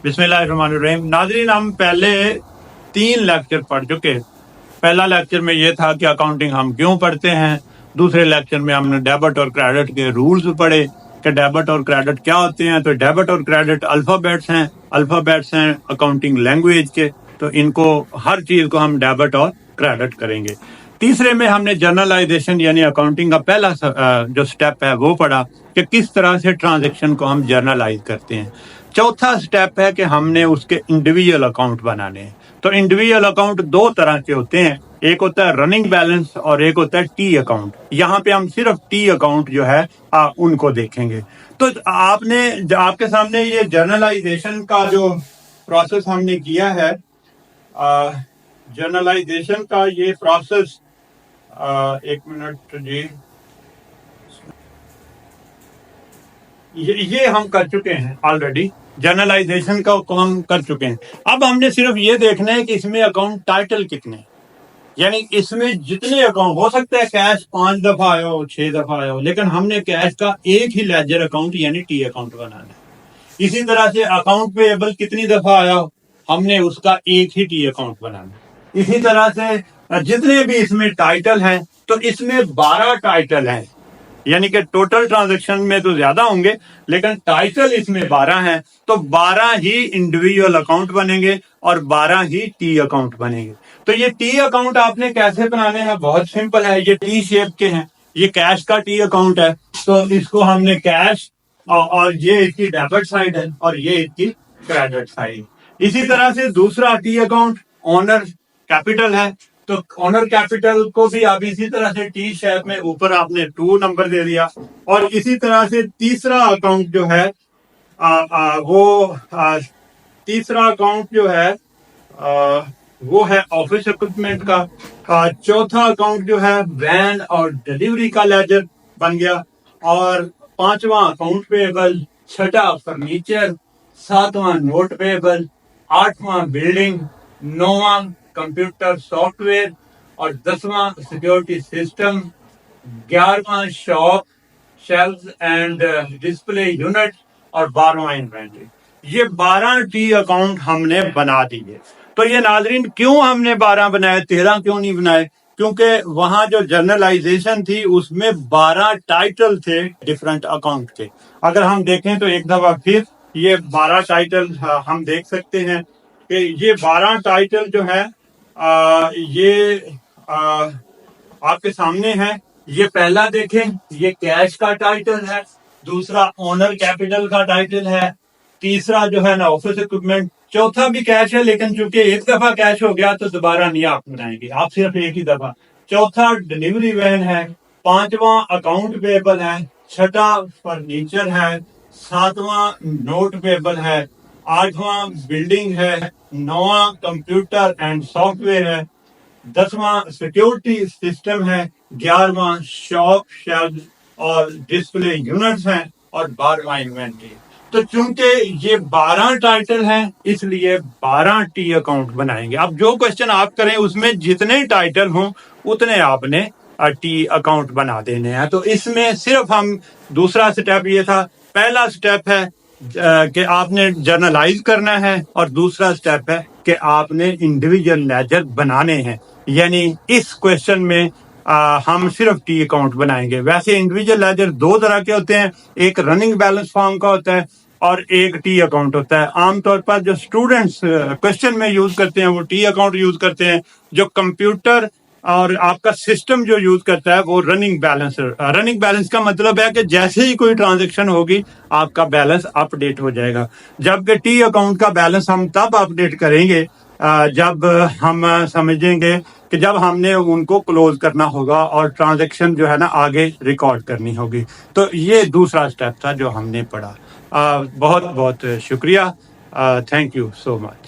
बिस्मिल्लाहिर्रहमानिर्रहीम। नाज़रीन, हम पहले 3 लेक्चर पढ़ चुके। पहला लेक्चर में ये था कि अकाउंटिंग हम क्यों पढ़ते हैं। दूसरे लेक्चर में हमने डेबिट और क्रेडिट के रूल्स पढ़े कि डेबिट और क्रेडिट क्या होते हैं। तो डेबिट और क्रेडिट अल्फ़ाबेट्स हैं अकाउंटिंग लैंग्वेज के, तो इनको हर चीज़ को हम डेबिट और क्रेडिट करेंगे। तीसरे में हमने जर्नलाइजेशन यानी अकाउंटिंग का पहला जो स्टेप है वो पढ़ा कि किस तरह से ट्रांजैक्शन को हम जर्नलाइज करते हैं। चौथा स्टेप है कि हमने उसके इंडिविजुअल अकाउंट बनाने हैं। तो इंडिविजुअल अकाउंट 2 तरह के होते हैं, एक होता है रनिंग बैलेंस और एक होता है टी अकाउंट। यहाँ पे हम सिर्फ टी अकाउंट जो है उनको देखेंगे। तो आपके सामने ये जर्नलाइजेशन का जो प्रोसेस हमने किया है, जर्नलाइजेशन का ये प्रोसेस, एक मिनट जी, ये हम कर चुके हैं ऑलरेडी। जर्नलाइजेशन का हम कर चुके हैं। अब हमने सिर्फ ये देखना है कि इसमें अकाउंट टाइटल कितने, यानी इसमें जितने अकाउंट हो सकता है कैश 5 दफा आया हो, 6 दफा आया हो, लेकिन हमने कैश का एक ही लेजर अकाउंट यानी टी अकाउंट बनाना है। इसी तरह से अकाउंट पेएबल कितनी दफा आया हो, हमने उसका एक ही टी अकाउंट बनाना है। इसी तरह से जितने भी इसमें टाइटल हैं, तो इसमें 12 टाइटल हैं, यानी कि टोटल ट्रांजैक्शन में तो ज्यादा होंगे लेकिन टाइटल इसमें 12 हैं। तो 12 ही इंडिविजुअल अकाउंट बनेंगे और 12 ही टी अकाउंट बनेंगे। तो ये टी अकाउंट आपने कैसे बनाने हैं, बहुत सिंपल है। ये टी शेप के हैं, ये कैश का टी अकाउंट है, तो इसको हमने कैश और ये इसकी डेबिट साइड है और ये इसकी क्रेडिट साइड। इसी तरह से दूसरा टी अकाउंट ऑनर कैपिटल है, तो ऑनर कैपिटल को भी आप इसी तरह से टी शेप में ऊपर आपने 2 नंबर दे दिया। और इसी तरह से तीसरा अकाउंट जो है तीसरा अकाउंट जो है वो है ऑफिस इक्विपमेंट का। चौथा अकाउंट जो है वैन और डिलीवरी का लेजर बन गया। और 5वां अकाउंट पेएबल, 6वां फर्नीचर, 7वां नोट पेएबल, 8वां बिल्डिंग, 9वां कंप्यूटर सॉफ्टवेयर और 10वां सिक्योरिटी सिस्टम, 11वां shop shelves and display unit और 12वां इन्वेंटरी। ये 12 टी अकाउंट हमने बना दिए। तो ये नाजरीन, क्यों हमने 12 बनाए, 13 क्यों नहीं बनाए? क्योंकि वहां जो जर्नलाइजेशन थी उसमें 12 टाइटल थे डिफरेंट अकाउंट के। अगर हम देखें तो एक दफा फिर ये 12 टाइटल हम देख सकते हैं कि ये 12 टाइटल जो है आपके सामने है। ये पहला देखें, ये कैश का टाइटल है, दूसरा ऑनर कैपिटल का टाइटल है, तीसरा जो है ना ऑफिस इक्विपमेंट, चौथा भी कैश है लेकिन चूंकि एक दफा कैश हो गया तो दोबारा नहीं आप बनाएंगे, आप सिर्फ एक ही दफा। चौथा डिलीवरी वैन है, 5वां अकाउंट पेएबल है, 6वां फर्नीचर है, 7वां नोट पेएबल है, 8वां बिल्डिंग है, 9वां कंप्यूटर एंड सॉफ्टवेयर है, 10वां सिक्योरिटी सिस्टम है, 11वां शॉप शेल्व्स और डिस्प्ले यूनिट्स हैं और 12वां इन्वेंटरी। तो चूंकि ये 12 टाइटल हैं इसलिए 12 टी अकाउंट बनाएंगे। अब जो क्वेश्चन आप करें उसमें जितने टाइटल हों उतने आपने टी अकाउंट बना देने हैं। तो इसमें सिर्फ हम दूसरा स्टेप ये था, पहला स्टेप है कि आपने जर्नलाइज करना है और दूसरा स्टेप है कि आपने इंडिविजुअल लेजर बनाने हैं। यानी इस क्वेश्चन में हम सिर्फ टी अकाउंट बनाएंगे। वैसे इंडिविजुअल लेजर 2 तरह के होते हैं, एक रनिंग बैलेंस फॉर्म का होता है और एक टी अकाउंट होता है। आमतौर पर जो स्टूडेंट्स क्वेश्चन में यूज करते हैं वो टी अकाउंट यूज करते हैं, जो कंप्यूटर और आपका सिस्टम जो यूज करता है वो रनिंग बैलेंस। रनिंग बैलेंस का मतलब है कि जैसे ही कोई ट्रांजैक्शन होगी आपका बैलेंस अपडेट हो जाएगा। जबकि टी अकाउंट का बैलेंस हम तब अपडेट करेंगे जब हम समझेंगे कि जब हमने उनको क्लोज करना होगा और ट्रांजैक्शन जो है ना आगे रिकॉर्ड करनी होगी। तो ये दूसरा स्टेप था जो हमने पढ़ा। बहुत बहुत शुक्रिया। Thank you so much.